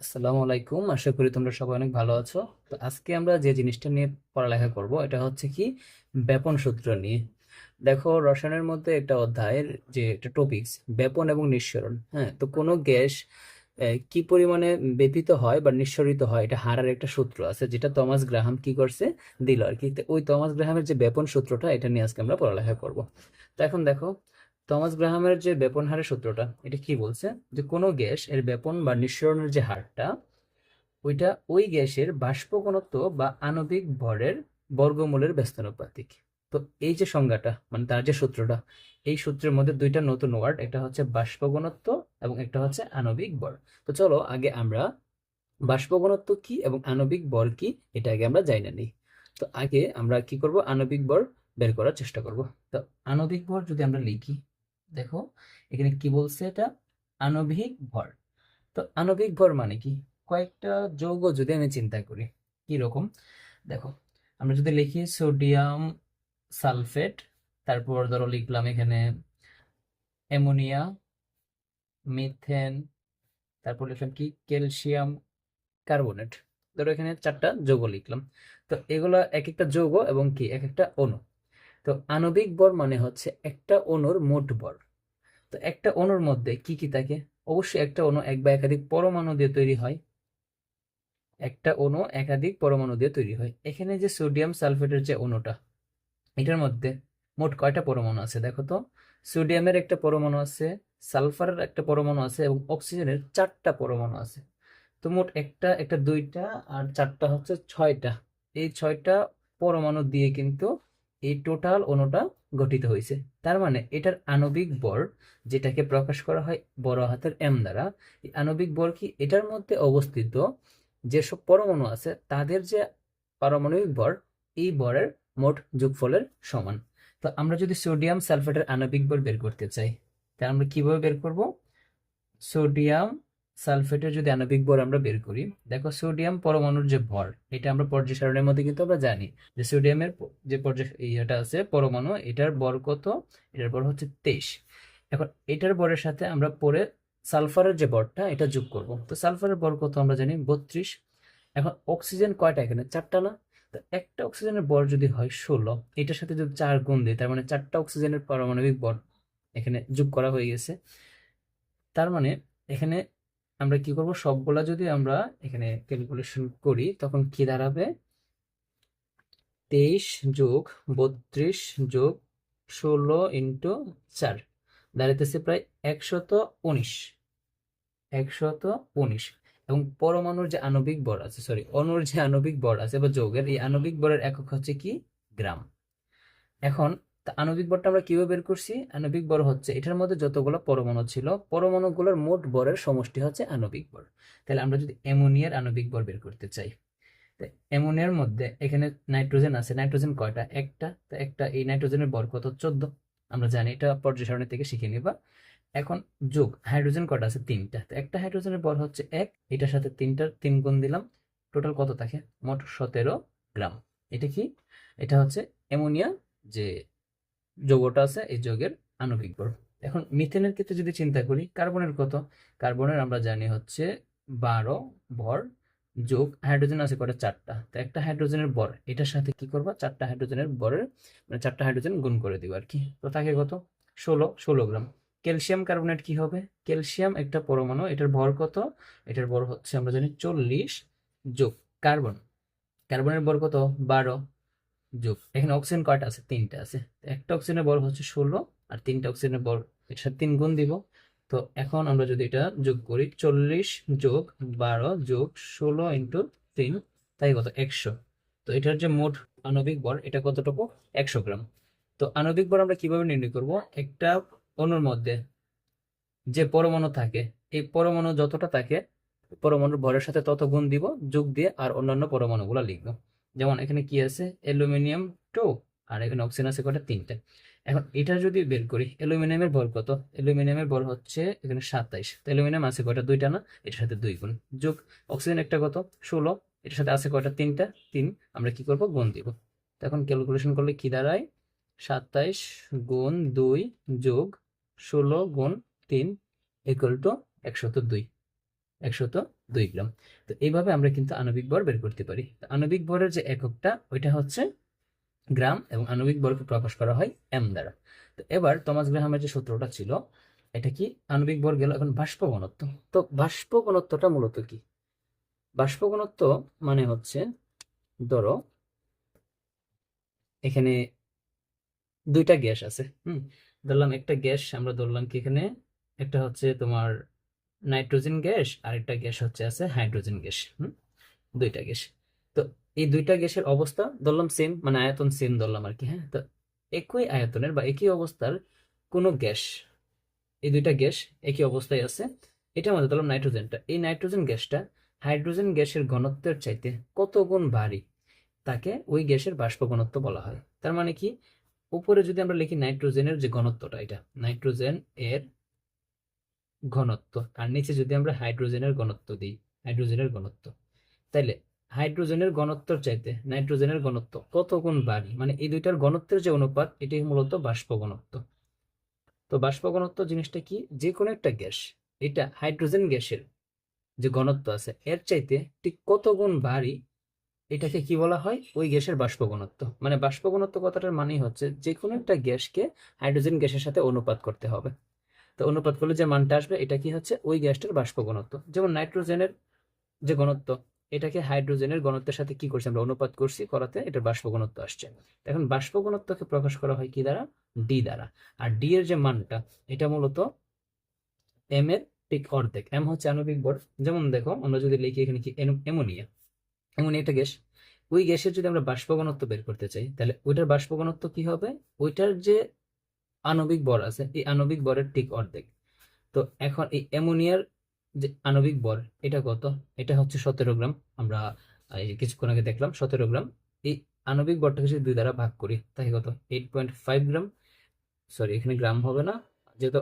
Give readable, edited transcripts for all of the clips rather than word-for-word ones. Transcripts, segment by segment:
আসসালামু আলাইকুম, আশা করি তোমরা সবাই অনেক ভালো আছো। তো আজকে আমরা যে জিনিসটা নিয়ে পড়ালেখা করব এটা হচ্ছে কি ব্যাপন সূত্র নিয়ে। দেখো, রসায়নের মধ্যে একটা অধ্যায়ের যে একটা টপিকস ব্যাপন এবং নিঃসরণ। হ্যাঁ, তো কোনো গ্যাস কি পরিমাণে ব্যাপিত হয় বা নিঃসরিত হয় এটা হারার একটা সূত্র আছে, যেটা টমাস গ্রাহাম কি করছে দিল আর কি। তো ওই টমাস গ্রাহামের যে ব্যাপন সূত্রটা এটা নিয়ে আজকে আমরা পড়ালেখা করব। তো এখন দেখো, টমাস গ্রাহামের যে ব্যাপন হারের সূত্রটা এটা কি বলছে, যে কোনো গ্যাস এর ব্যাপন বা নিঃসরণের যে হারটা ওইটা ওই গ্যাসের বাষ্প ঘনত্ব বা আণবিক ভরের বর্গমূলের ব্যস্তানুপাতিক। তো এই যে সংজ্ঞাটা মানে তার যে সূত্রটা, এই সূত্রের মধ্যে দুইটা নতুন ওয়ার্ড, একটা হচ্ছে বাষ্প ঘনত্ব এবং একটা হচ্ছে আণবিক ভর। তো চলো আগে আমরা বাষ্প ঘনত্ব কি এবং আণবিক ভর কি এটা আগে আমরা জানি নিই। তো আগে আমরা কি করব, আণবিক ভর বের করার চেষ্টা করব। তো আণবিক ভর যদি আমরা লিখি, দেখো এখানে কি বলছে, এটা আণবিক ভর। তো আণবিক ভর মানে কি, কয়েকটা যৌগ যদি আমি চিন্তা করি কি রকম, দেখো আমরা যদি লিখি সোডিয়াম সালফেট, তারপর ধরো লিখলাম এখানে অ্যামোনিয়া, মিথেন, তারপর লিখলাম কি ক্যালসিয়াম কার্বনেট। ধরো এখানে চারটা যৌগ লিখলাম। তো এগুলা এক একটা যৌগ এবং কি এক একটা অণু। তো আণবিক ভর মানে হচ্ছে একটা অণুর মোট ভর। তো একটা অণুর মধ্যে কি কি থাকে, অবশ্যই একটা অণু এক বা একাধিক পরমাণু দিয়ে তৈরি হয়। একটা অণু একাধিক পরমাণু দিয়ে তৈরি হয়। এখানে যে সোডিয়াম সালফেটের যে অণুটা, এটার মধ্যে মোট কয়টা পরমাণু আছে দেখো তো। সোডিয়ামের একটা পরমাণু আছে, সালফারের একটা পরমাণু আছে এবং অক্সিজেনের চারটা পরমাণু আছে। তো মোট একটা একটা দুইটা আর চারটা হচ্ছে ছয়টা। এই ছয়টা পরমাণু দিয়ে কিন্তু এই টোটাল অণুটা গঠিত হয়েছে। তার মানে এটার আণবিক ভর, যেটাকে প্রকাশ করা হয় বড় হাতের এম দ্বারা, এই আণবিক ভর কি এটার মধ্যে অবস্থিত যেসব পরমাণু আছে তাদের যে পারমাণবিক ভর, এই ভরের মোট যোগফলের সমান। তো আমরা যদি সোডিয়াম সালফেটের আণবিক ভর বের করতে চাই, তাহলে আমরা কিভাবে বের করব? সোডিয়াম সালফেটের যদি আণবিক ভর আমরা বের করি, দেখো সোডিয়াম পরমাণুর যে ভর, এটা আমরা পর্যায় সারণীর মধ্যে কিন্তু আমরা জানি যে সোডিয়ামের যে পর্যায় ইয়েটা আছে পরমাণু, এটার ভর কত, এটার ভর হচ্ছে 23। এখন এটার ভরের সাথে আমরা পরে সালফারের যে ভরটা এটা যোগ করব। তো সালফারের ভর কত আমরা জানি 32। এখন অক্সিজেন কয়টা, এখানে চারটা না? তো একটা অক্সিজেনের ভর যদি হয় 16, এটার সাথে যদি 4 গুণ দিই তার মানে চারটা অক্সিজেনের পারমাণবিক ভর এখানে যোগ করা হয়ে গেছে। তার মানে এখানে আমরা কি করব, সবগুলা যদি আমরা এখানে ক্যালকুলেশন করি তখন কি দাঁড়াবে, 23 যোগ 32 যোগ 16 × 4 দাঁড়াইতেছে প্রায় 119। 119। এবং পরমাণুর যে আণবিক ভর আছে, সরি অণুর যে আণবিক ভর আছে বা যৌগের, এই আণবিক ভরের একক হচ্ছে কি গ্রাম। এখন আণবিক ভরটা আমরা কিভাবে বের করছি, আণবিক ভর হচ্ছে এটার মধ্যে যতগুলো পরমাণু ছিল পরমাণুগুলোর মোট ভরের সমষ্টি হচ্ছে আণবিক ভর। তাহলে আমরা যদি অ্যামোনিয়ার আণবিক ভর বের করতে চাই, তো অ্যামোনিয়ার মধ্যে এখানে নাইট্রোজেন আছে, নাইট্রোজেন কয়টা, একটা। তো একটা, এই নাইট্রোজেনের ভর কত, 14। আমরা জানি, এটা পর্যায় সারণী থেকে শিখে নিবা। এখন যোগ হাইড্রোজেন কয়টা আছে, তিনটা। তো একটা হাইড্রোজেনের ভর হচ্ছে 1, এটার সাথে তিনটার 3 গুণ দিলাম, টোটাল কত থাকে, মোট 17 গ্রাম। এটা কি, এটা হচ্ছে অ্যামোনিয়া যে যৌগটা আছে এই যৌগের আণবিক ভর। এখন মিথেনের ক্ষেত্রে যদি চিন্তা করি, কার্বনের কত, কার্বনের আমরা জানি হচ্ছে 12 ভর, যোগ হাইড্রোজেন আছে কয়টা, চারটা। তো একটা হাইড্রোজেনের ভর এটার সাথে কি করবা, চারটা হাইড্রোজেনের ভরের মানে চারটা হাইড্রোজেন গুণ করে দিবা আর কি। তো থাকে কত, 16 গ্রাম। ক্যালসিয়াম কার্বনেট কি হবে, ক্যালসিয়াম একটা পরমাণু, এটার ভর কত, এটার ভর হচ্ছে আমরা জানি 40 যোগ কার্বন, কার্বনের ভর কত 12 যোগ এখানে অক্সিজেন কয়টা আছে, তিনটা আছে। তো একটা অক্সিজেনের ভর হচ্ছে 16 আর তিনটা অক্সিজেনের ভর এর সাথে 3 গুণ দিব। তো এখন আমরা যদি এটা যোগ করি, 40 যোগ 12 যোগ 16 × 3, তাই কত 100। তো এটার যে মোট আণবিক ভর এটা কতটুকু, 100 গ্রাম। তো আণবিক ভর আমরা কিভাবে নির্ণয় করব, একটা অণুর মধ্যে যে পরমাণু থাকে, এই পরমাণু যতটা থাকে পরমাণুর ভরের সাথে তত গুণ দিব, যোগ দিয়ে আর অন্যান্য পরমাণুগুলো লিখবো। যেমন এখানে কি আছে, অ্যালুমিনিয়াম 2, আর এখানে অক্সিজেন আছে কয়টা, তিনটা। এখন এটা যদি বের করি, অ্যালুমিনিয়ামের ভর কত, অ্যালুমিনিয়ামের ভর হচ্ছে এখানে 27। তো অ্যালুমিনিয়াম আছে কয়টা, দুইটা না, এটার সাথে 2 গুণ, যোগ অক্সিজেন একটা কত 16, এটার সাথে আছে কয়টা, তিনটা, 3। আমরা কি করব, গুণ দিব। তো এখন ক্যালকুলেশন করলে কি দাঁড়ায়, 27 গুণ 2 যোগ 16 গুণ 3 ইকুয়াল টু 102। 102 গ্রাম। তো এইভাবে আমরা কিন্তু আণবিক ভর বের করতে পারি। আণবিক ভরের যে এককটা ওইটা হচ্ছে গ্রাম, এবং আণবিক ভরকে প্রকাশ করা হয় এম দ্বারা। তো এবার টমাস গ্রাহামের যে সূত্রটা ছিল, এটা কি আণবিক ভর গেল, এখন বাষ্প ঘনত্ব। তো বাষ্প ঘনত্বটা মূলত কি? বাষ্প ঘনত্ব মানে হচ্ছে, ধরো এখানে দুইটা গ্যাস আছে, ধরলাম একটা গ্যাস, আমরা ধরলাম কি এখানে একটা হচ্ছে তোমার নাইট্রোজেন গ্যাস, আর একটা গ্যাস হচ্ছে আছে হাইড্রোজেন গ্যাস। দুইটা গ্যাস। তো এই দুইটা গ্যাসের অবস্থা ধরলাম সেম, মানে আয়তন সেম ধরলাম আর কি। হ্যাঁ, তো একই আয়তনের বা একই অবস্থার কোনো গ্যাস, এই দুইটা গ্যাস একই অবস্থায় আছে, এটার মধ্যে ধরলাম নাইট্রোজেনটা, এই নাইট্রোজেন গ্যাসটা হাইড্রোজেন গ্যাসের ঘনত্বের চাইতে কত গুণ ভারী, তাকে ওই গ্যাসের বাষ্প ঘনত্ব বলা হয়। তার মানে কি, উপরে যদি আমরা লিখি নাইট্রোজেনের যে ঘনত্বটা, এটা নাইট্রোজেন এর ঘনত্ব, আর নিচে যদি আমরা হাইড্রোজেনের ঘনত্ব দিই, হাইড্রোজেনের ঘনত্ব, তাইলে হাইড্রোজেনের ঘনত্বের চাইতে নাইট্রোজেনের ঘনত্ব কত গুণ বাড়ি, মানে এই দুইটার ঘনত্বের যে অনুপাত, এটাই মূলত বাষ্প ঘনত্ব। তো বাষ্প ঘনত্ব জিনিসটা কি, যে কোনো একটা গ্যাস, এটা হাইড্রোজেন গ্যাসের যে ঘনত্ব আছে এর চাইতে ঠিক কত গুণ ভারী, এটাকে কি বলা হয়, ওই গ্যাসের বাষ্প ঘনত্ব। মানে বাষ্প ঘনত্ব কথাটার মানেই হচ্ছে যে কোনো একটা গ্যাসকে হাইড্রোজেন গ্যাসের সাথে অনুপাত করতে হবে। তো অনুপাত করলে যে মানটা আসবে, এটা কি হচ্ছে ওই গ্যাসটার বাষ্প ঘনত্ব। যেমন নাইট্রোজেনের যে ঘনত্ব, এটাকে হাইড্রোজেনের ঘনত্বের সাথে কি করছি আমরা, অনুপাত করছি, করাতে এটার বাষ্প ঘনত্ব আসছে। এখন বাষ্প ঘনত্বকে প্রকাশ করা হয় কি দ্বারা, ডি দ্বারা। আর ডি এর যে মানটা, এটা মূলত এম এর ঠিক অর্ধেক। এম হচ্ছে আণবিক ভর। যেমন দেখো, আমরা যদি লিখি এখানে কি অ্যামোনিয়া, অ্যামোনিয়া একটা গ্যাস, ওই গ্যাসের যদি আমরা বাষ্প ঘনত্ব বের করতে চাই, তাহলে ওইটার বাষ্প ঘনত্ব কি হবে, ওইটার যে আণবিক ভর আছে, এই আণবিক ভরের ঠিক অর্ধেক। তো এখন এই অ্যামোনিয়ার যে আণবিক ভর, এটা কত, এটা হচ্ছে 17 গ্রাম। আমরা এই কিছুক্ষণ আগে দেখলাম 17 গ্রাম। এই আণবিক ভরটাকে যদি 2 দ্বারা ভাগ করি, তাই কত, 8.5 গ্রাম। সরি, এখানে গ্রাম হবে না, যেহেতু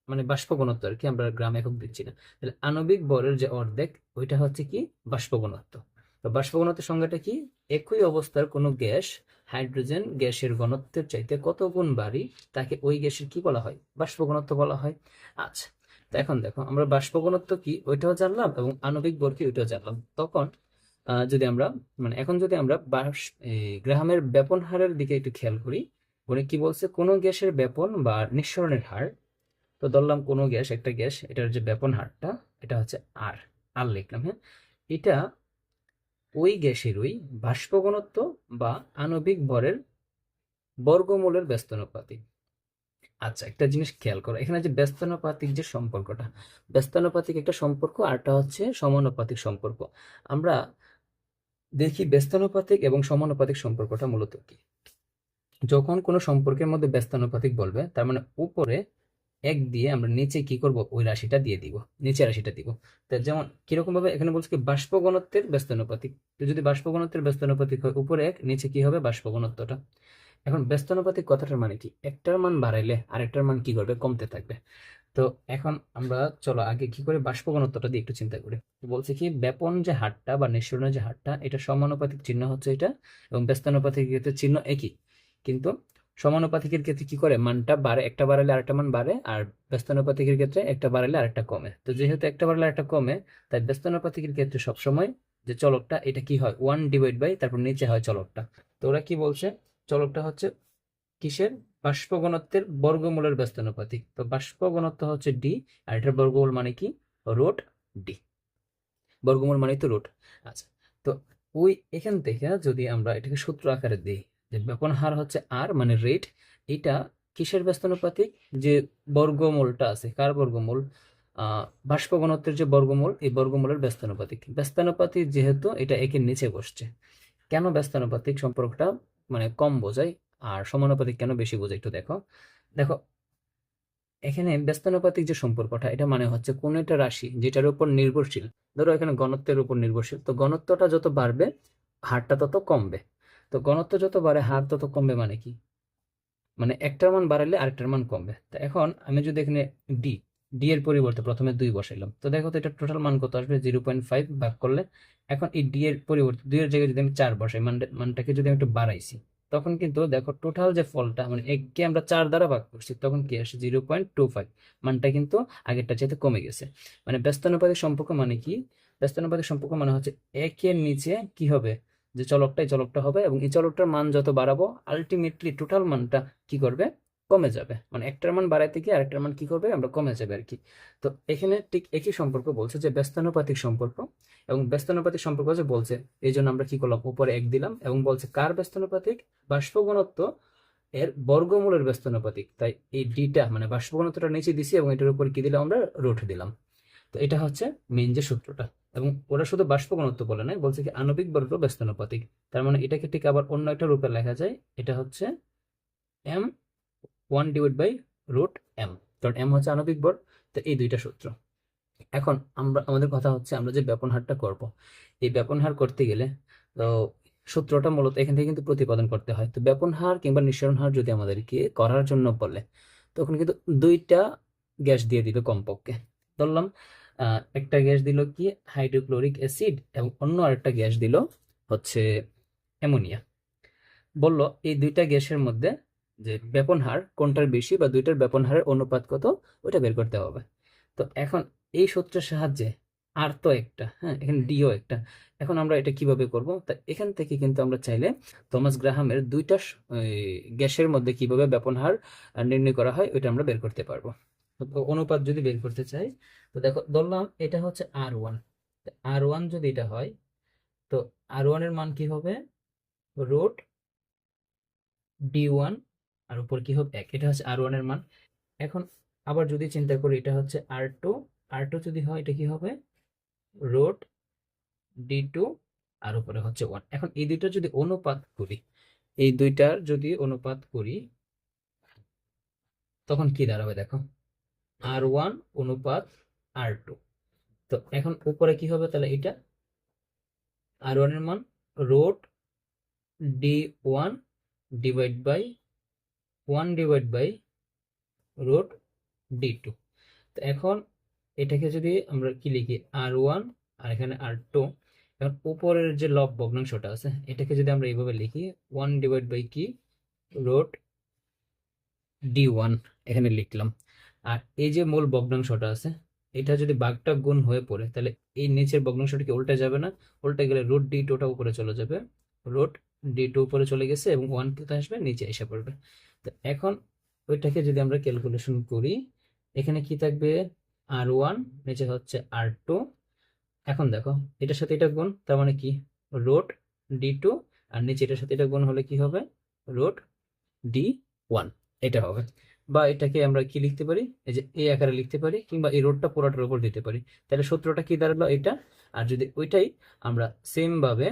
মানে বাষ্প ঘনত্ব আর কি, আমরা গ্রাম একক দিচ্ছি না। তাহলে আণবিক ভরের যে অর্ধেক, ওইটা হচ্ছে কি বাষ্প ঘনত্ব। তো বাষ্প ঘনত্বের সংজ্ঞাটা কি, একই অবস্থার কোনো গ্যাস হাইড্রোজেন গ্যাসের ঘনত্বের চাইতে কত গুণ বাড়ি, তাকে ওই গ্যাসের কি বলা হয়, বাষ্প ঘনত্ব বলা হয়। আচ্ছা, তো এখন দেখো, আমরা বাষ্প ঘনত্ব কি ওইটাও জানলাম, এবং আণবিক ভর কি ওইটাও জানলাম। তখন যদি আমরা, মানে এখন যদি আমরা গ্রাহামের ব্যাপন হারের দিকে একটু খেয়াল করি, উনি কি বলছে, কোনো গ্যাসের ব্যাপন বা নিঃসরণের হার। তো ধরলাম কোনো গ্যাস, একটা গ্যাস, এটার যে ব্যাপন হারটা, এটা হচ্ছে আর, আর লিখলাম। হ্যাঁ, এটা ওই গ্যাসের ওই বাষ্প ঘনত্ব বা আণবিক ভরের বর্গমূলের ব্যস্তানুপাতিক। আচ্ছা, একটা জিনিস খেয়াল করো, এখানে যে ব্যস্তানুপাতিক যে সম্পর্কটা, ব্যস্তানুপাতিক একটা সম্পর্ক, আরটা হচ্ছে সমানুপাতিক সম্পর্ক। আমরা দেখি ব্যস্তানুপাতিক এবং সমানুপাতিক সম্পর্কটা মূলত কি। যখন কোনো সম্পর্কের মধ্যে ব্যস্তানুপাতিক বলবে, তার মানে উপরে 1 দিয়ে আমরা নিচে কি করব, ওই রাশিটা দিয়ে দিব, নিচে রাশিটা দিব। তো যেমন কিরকম ভাবে, এখানে বলছে কি বাষ্প ঘনত্বের ব্যস্তানুপাতিক। তো যদি বাষ্প ঘনত্বের ব্যস্তানুপাতিক হয়, উপরে 1, নিচে কি হবে, বাষ্প ঘনত্বটা। এখন ব্যস্তানুপাতিক কথাটার মানে কি, একটার মান বাড়াইলে আরেকটার মান কি করবে, কমতে থাকবে। তো এখন আমরা চলো আগে কি করে বাষ্প ঘনত্বটা দিয়ে একটু চিন্তা করি। বলছে কি, ব্যাপন যে হারটা বা নিঃসরণের যে হারটা, এটা সমানুপাতিক চিহ্ন হচ্ছে এটা, এবং ব্যস্তানুপাতিক ক্ষেত্রে চিহ্ন একই। কিন্তু সমানুপাতিকের ক্ষেত্রে কি করে, মানটা বাড়ে, একটা বাড়ালে আরেকটা মান বাড়ে, আর ব্যস্তানুপাতিকের ক্ষেত্রে একটা বাড়ালে আরেকটা কমে। তো যেহেতু একটা বাড়ালে আরেকটা কমে, তাই ব্যস্তানুপাতিকের ক্ষেত্রে সবসময় যে চলকটা, এটা কি হয়, 1/, তারপর নিচে হয় চলকটা। তো ওরা কি বলছে, চলকটা হচ্ছে কিসের, বাষ্প ঘনত্বের বর্গমূলের ব্যস্তানুপাতিক। তো বাষ্প ঘনত্ব হচ্ছে ডি, আর এটার বর্গমূল মানে কি, রুট ডি। বর্গমূল মানে তো রুট। আচ্ছা, তো ওই এখান থেকে যদি আমরা এটাকে সূত্র আকারে দিই, যে ব্যাপন হার হচ্ছে আর, মানে রেট, এটা কিসের ব্যস্তানুপাতিক, যে বর্গমূলটা আছে, কার বর্গমূল, বাষ্প ঘনত্বের যে বর্গমূল, এই বর্গমূলের ব্যস্তানুপাতিক। ব্যস্তানুপাতিক যেহেতু এটা একের নিচে বসছে, কেন ব্যস্তানুপাতিক সম্পর্কটা মানে কম বোঝায়, আর সমানুপাতিক কেন বেশি বোঝায়, একটু দেখো। দেখো, এখানে ব্যস্তানুপাতিক যে সম্পর্কটা, এটা মানে হচ্ছে কোন একটা রাশি যেটার উপর নির্ভরশীল। ধরো এখানে ঘনত্বের উপর নির্ভরশীল, তো ঘনত্বটা যত বাড়বে হারটা তত কমবে। তো ঘনত্ব যত বাড়ে হার তত কমবে, মানে কি, মানে একটার মান বাড়ালে আরেকটার মান কমবে। তো এখন আমি যদি এখানে ডি, ডি এর পরিবর্তে প্রথমে 2 বসাইলাম, তো দেখো তো এটা টোটাল মান কত আসবে, 0.5 ভাগ করলে। এখন এই ডি এর পরিবর্তে 2 এর জায়গায় যদি আমি 4 বসাই, মানটাকে যদি আমি একটু বাড়াইছি, তখন কিন্তু দেখো টোটাল যে ফলটা মানে এককে আমরা 4 দ্বারা ভাগ করছি, তখন কি আসে 0.25, মানটা কিন্তু আগেরটা চাইতে কমে গেছে। মানে ব্যস্তানুপাতিক সম্পর্ক মানে কি? ব্যস্তানুপাতিক সম্পর্ক মানে হচ্ছে একের নিচে কি হবে, যে চলকটা হবে, এবং এই চলকটার মান যত বাড়াবো আলটিমেটলি টোটাল মানটা কি করবে, কমে যাবে। মানে একটার মান বাড়াইতে গিয়ে আরেকটার মান কি করবে, আমরা কমে যাবে আর কি। তো এখানে ঠিক একই সম্পর্ক বলছে যে ব্যস্তানুপাতিক সম্পর্ক, এবং ব্যস্তানুপাতিক সম্পর্ক যে বলছে এই জন্য আমরা কি করলাম, উপরে 1 দিলাম, এবং বলছে কার ব্যস্তানুপাতিক, বাষ্প ঘনত্ব এর বর্গমূলের ব্যস্তানুপাতিক। তাই এই ডিটা মানে বাষ্প ঘনত্বটা নিচে দিছি, এবং এটার উপর কি দিলাম, আমরা রুট দিলাম। তো এটা হচ্ছে মেইন যে সূত্রটা। এবং ওরা শুধু বাষ্প ঘনত্ব বলে নাই, বলছে কি আণবিক ভরও ব্যস্তানুপাতিক। তার মানে এটাকে ঠিক আবার অন্য একটা রূপে লেখা যায়, এটা হচ্ছে m1/√m, কারণ m হচ্ছে আণবিক ভর। তো এই দুইটা সূত্র। এখন আমাদের কথা হচ্ছে আমরা যে ব্যাপন হারটা করব, এই ব্যাপন হার করতে গেলে তো সূত্রটা মূলত এখান থেকে কিন্তু প্রতিপাদন করতে হয়। তো ব্যাপন হার কিংবা নিঃসরণ হার যদি আমাদেরকে করার জন্য বলে, তখন কিন্তু দুইটা গ্যাস দিয়ে দিবে কমপক্ষে। ধরলাম একটা গ্যাস দিল কি হাইড্রোক্লোরিক অ্যাসিড, এবং অন্য আরেকটা গ্যাস দিল হচ্ছে অ্যামোনিয়া। বলল এই দুইটা গ্যাসের মধ্যে যে ব্যাপন হার কোনটার বেশি, বা দুইটার ব্যাপন হারের অনুপাত কত, ওটা বের করতে হবে। তো এখন এই সূত্রের সাহায্যে আর তো একটা, হ্যাঁ এখানে ডিও একটা, এখন আমরা এটা কিভাবে করব, তা এখান থেকে কিন্তু আমরা চাইলে থমাস গ্রাহামের দুইটা গ্যাসের মধ্যে কিভাবে ব্যাপন হার নির্ণয় করা হয় ওইটা আমরা বের করতে পারবো। তো অনুপাত যদি বের করতে চাই, তো দেখো ধরলাম এটা হচ্ছে R1, R1 যদি এটা হয়, তো R1 এর মান কি হবে, রুট D1, আর উপর কি হবে 1, এটা হচ্ছে R1 এর মান। এখন আবার যদি চিন্তা করি এটা হচ্ছে R2, R2 যদি হয় এটা কি হবে, রুট D2, আর উপরে হচ্ছে 1। এখন এই দুইটা যদি অনুপাত করি, এই দুইটার যদি অনুপাত করি, তখন কি দাঁড়াবে দেখো, R1 অনুপাত R2। তো এখন উপরে কি হবে, তাহলে এটা R1 এর মান root D1 divide by root D2। তো এখন এটাকে যদি আমরা কি লিখি R1 আর এখানে R2, এখন উপরের যে লব ভগ্নাংশটা আছে এটাকে যদি আমরা এইভাবে লিখি 1/, কি রুট D1 এখানে লিখলাম। আর এই যে মূল ভগ্নাংশটা আছে এটা যদি ভাগটা গুণ হয়ে পড়ে, তাহলে এই নিচের ভগ্নাংশটা কি উল্টে যাবে না? উল্টে গেলে রুট D2টা উপরে চলে যাবে, রুট D2 উপরে চলে গেছে, এবং 1 কোথায় আসবে, নিচে এসে পড়বে। তো এখন ওইটাকে যদি আমরা ক্যালকুলেশন করি, এখানে কি থাকবে, R1 নিচে হচ্ছে R2। এখন দেখো এটার সাথে এটা গুণ, তার মানে কি রুট D2, আর নিচে এটার সাথে এটা গুণ হলে কি হবে, রুট D1 এটা হবে। বা এটাকে আমরা কি লিখতে পারি, এই যে এই আকারে লিখতে পারি, কিংবা এই রোডটা পুরোটার উপর দিতে পারি। তাহলে সূত্রটা কি দাঁড়ালো, এটা। আর যদি ওইটাই আমরা সেম ভাবে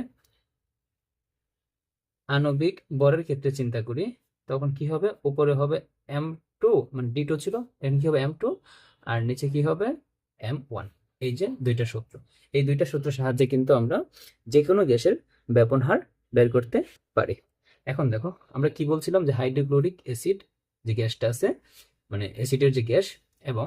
আণবিক ভরের ক্ষেত্রে চিন্তা করি, তখন কি হবে, উপরে হবে M2, মানে D2 ছিল, এখন কি হবে M2, আর নিচে কি হবে M1। এই যে দুইটা সূত্র, এই দুইটা সূত্রের সাহায্যে কিন্তু আমরা যে কোনো গ্যাসের ব্যাপন হার বের করতে পারি। এখন দেখো আমরা কি বলছিলাম, যে হাইড্রোক্লোরিক অ্যাসিড যে গ্যাসটা আছে, মানে অ্যাসিডের যে গ্যাস, এবং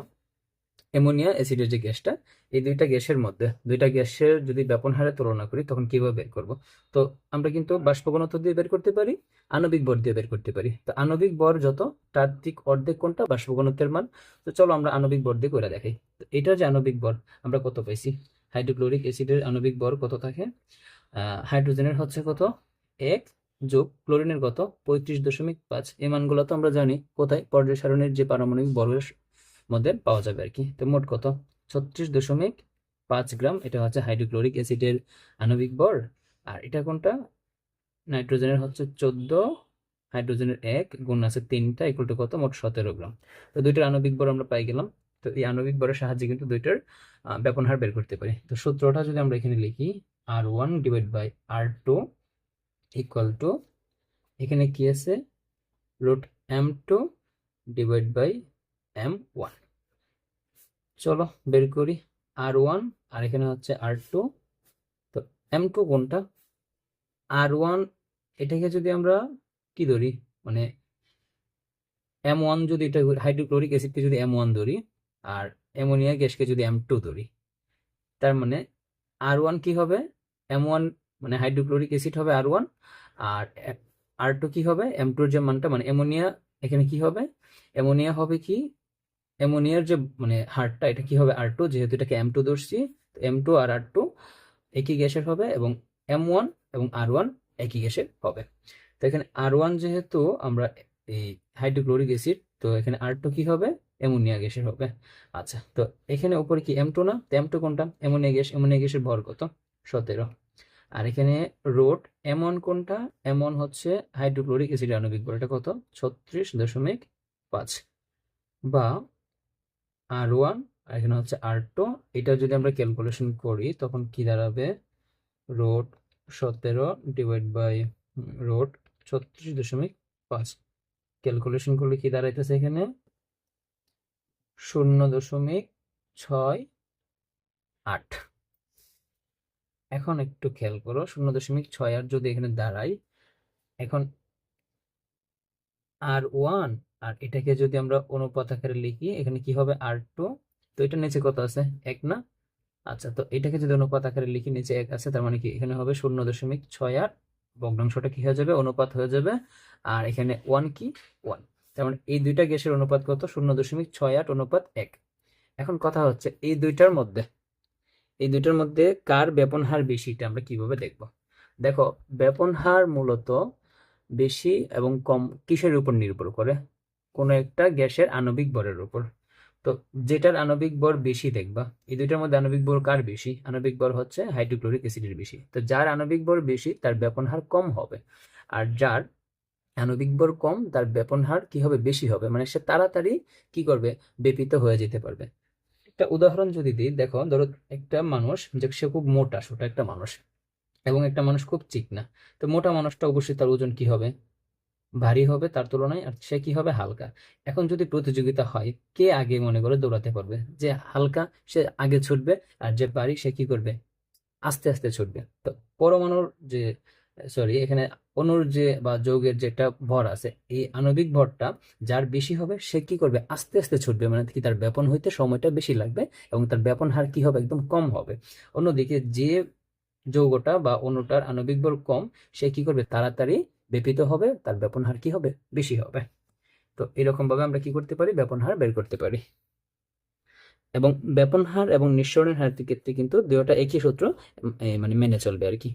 অ্যামোনিয়া অ্যাসিডের যে গ্যাসটা, এই দুইটা গ্যাসের মধ্যে দুইটা গ্যাসের যদি ব্যাপন হারে তুলনা করি, তখন কিভাবে বের করব? তো আমরা কিন্তু বাষ্প ঘনত্ব দিয়ে বের করতে পারি, আণবিক ভর দিয়ে বের করতে পারি। তো আণবিক ভর যত, তার ঠিক অর্ধেক কোনটা, বাষ্প ঘনত্বের মান। তো চলো আমরা আণবিক ভর দিয়ে করে দেখাই। তো এটা যে আণবিক ভর আমরা কত পাইছি, হাইড্রোক্লোরিক অ্যাসিডের আণবিক ভর কত থাকে, হাইড্রোজেনের হচ্ছে কত 1, যোগ ক্লোরিনের কত 35.5। এই মানগুলো তো আমরা জানি কোথায়, পর্যায় সারণীর যে পারমাণবিক ভরের মধ্যে পাওয়া যাবে আর কি। তো মোট কত 36.5 গ্রাম, এটা হচ্ছে হাইড্রোক্লোরিক অ্যাসিডের আণবিক ভর। আর এটা কোনটা, নাইট্রোজেনের হচ্ছে 14, হাইড্রোজেনের 1 গুণ আছে 3টা, ইকুয়াল টু কত, মোট 17 গ্রাম। তো দুইটার আণবিক ভর আমরা পাই গেলাম। তো এই আণবিক ভরের সাহায্যে কিন্তু দুইটার ব্যাপন হার বের করতে পারি। তো সূত্রটা যদি আমরা এখানে লিখি, R1/R2 ইকুয়াল টু, এখানে কি আছে, রুট M2/M1। চলো বের করি, R1 আর এখানে হচ্ছে R2। তো M2 কোনটা, R1 এটাকে যদি আমরা কি ধরি, মানে M1, যদি এটা হাইড্রোক্লোরিক অ্যাসিডকে যদি M1 ধরি, আর অ্যামোনিয়া গ্যাসকে যদি M2 ধরি, তার মানে R1 কি হবে, M1 মানে হাইড্রোক্লোরিক অ্যাসিড হবে R1, আর R2 কি হবে, M2 এর যে মানটা মানে অ্যামোনিয়া, এখানে কি হবে, অ্যামোনিয়া হবে কি, অ্যামোনিয়ার যে মানে হারটা এটা কি হবে R2, যেহেতু এটাকে M2 ধরছি, M2 আর R2 একই গ্যাসের হবে, এবং M1 এবং R1 একই গ্যাসের হবে। তো এখানে R1 যেহেতু আমরা এই হাইড্রোক্লোরিক অ্যাসিড, তো এখানে R2 কি হবে, অ্যামোনিয়া গ্যাসের হবে। আচ্ছা, তো এখানে উপরে কি M2 না, তো M2 কোনটা, অ্যামোনিয়া গ্যাস, অ্যামোনিয়া গ্যাসের ভর কত, 17। আর এখানে রোড M1 কোনটা, M1 হচ্ছে হাইড্রোক্লোরিক অ্যাসিডের আণবিক ভর, এটা কত, 36.5, বা R1 আর এখানে হচ্ছে R2, এটা যদি আমরা ক্যালকুলেশন করি তখন কি দাঁড়াবে, road 17 divide by road 36.5, calculation করলে কি দাঁড়াইতেছে এখানে 0.68। এখন একটু খেয়াল করো, 0.68 যদি এখানে দাঁড়াই, এখন R1 আর এটাকে যদি আমরা অনুপাত আকারে লিখি, এখানে কি হবে R2, তো এটা নিচে কত আছে, 1 না। আচ্ছা, তো এটাকে যদি অনুপাত আকারে লিখি, নিচে 1 আছে, তার মানে কি এখানে হবে 0.68, ভগ্নাংশটা কি হয়ে যাবে, অনুপাত হয়ে যাবে, আর এখানে 1 কি 1, তার মানে এই দুইটা গ্যাসের অনুপাত কত, 0.68 অনুপাত 1। এখন কথা হচ্ছে এই দুইটার মধ্যে কার ব্যাপন হার বেশি, এটা আমরা কিভাবে দেখব। দেখো, ব্যাপন হার মূলত বেশি এবং কম কিসের উপর নির্ভর করে, কোনো একটা গ্যাসের আণবিক ভরের উপর। তো যেটার আণবিক ভর বেশি দেখবা, এই দুইটার মধ্যে আণবিক ভর কার বেশি, আণবিক ভর হচ্ছে হাইড্রোক্লোরিক অ্যাসিডের বেশি, তো যার আণবিক ভর বেশি তার ব্যাপন হার কম হবে, আর যার আণবিক ভর কম তার ব্যাপন হার কি হবে, বেশি হবে, মানে সে তাড়াতাড়ি কি করবে, বেপিত হয়ে যেতে পারবে। একটা উদাহরণ যদি দিই, দেখো, ধরো একটা মানুষ যে সে খুব মোটা সোটা একটা মানুষ, এবং একটা মানুষ খুব চিকনা, তো মোটা মানুষটা অবশ্যই তার ওজন কি হবে, ভারী হবে তার তুলনায়, আর সে কি হবে, হালকা। এখন যদি প্রতিযোগিতা হয়, কে আগে মনে করে দৌড়াতে পারবে, যে হালকা সে আগে ছুটবে, আর যে ভারী সে কি করবে, আস্তে আস্তে ছুটবে। তো পরমাণুর যে, সরি, এখানে অণুর যে বা যৌগের যেটা ভর আছে, এই আণবিক ভরটা যার বেশি হবে সে কি করবে, আস্তে আস্তে ছুটবে, মানে কি তার ব্যাপন হইতে সময়টা বেশি লাগবে, এবং তার ব্যাপন হার কি হবে, একদম কম হবে। অন্যদিকে যে যৌগটা বা অণুটার আণবিক ভর কম, সে কি করবে, তাড়াতাড়ি ব্যাপিত হবে, তার ব্যাপন হার কি হবে, বেশি হবে। তো এরকম ভাবে আমরা কি করতে পারি, ব্যাপন হার বের করতে পারি। এবং ব্যাপন হার এবং নিঃসরণের হারের ক্ষেত্রে কিন্তু দুটোটা একই সূত্র মানে মেনে চলবে আর কি।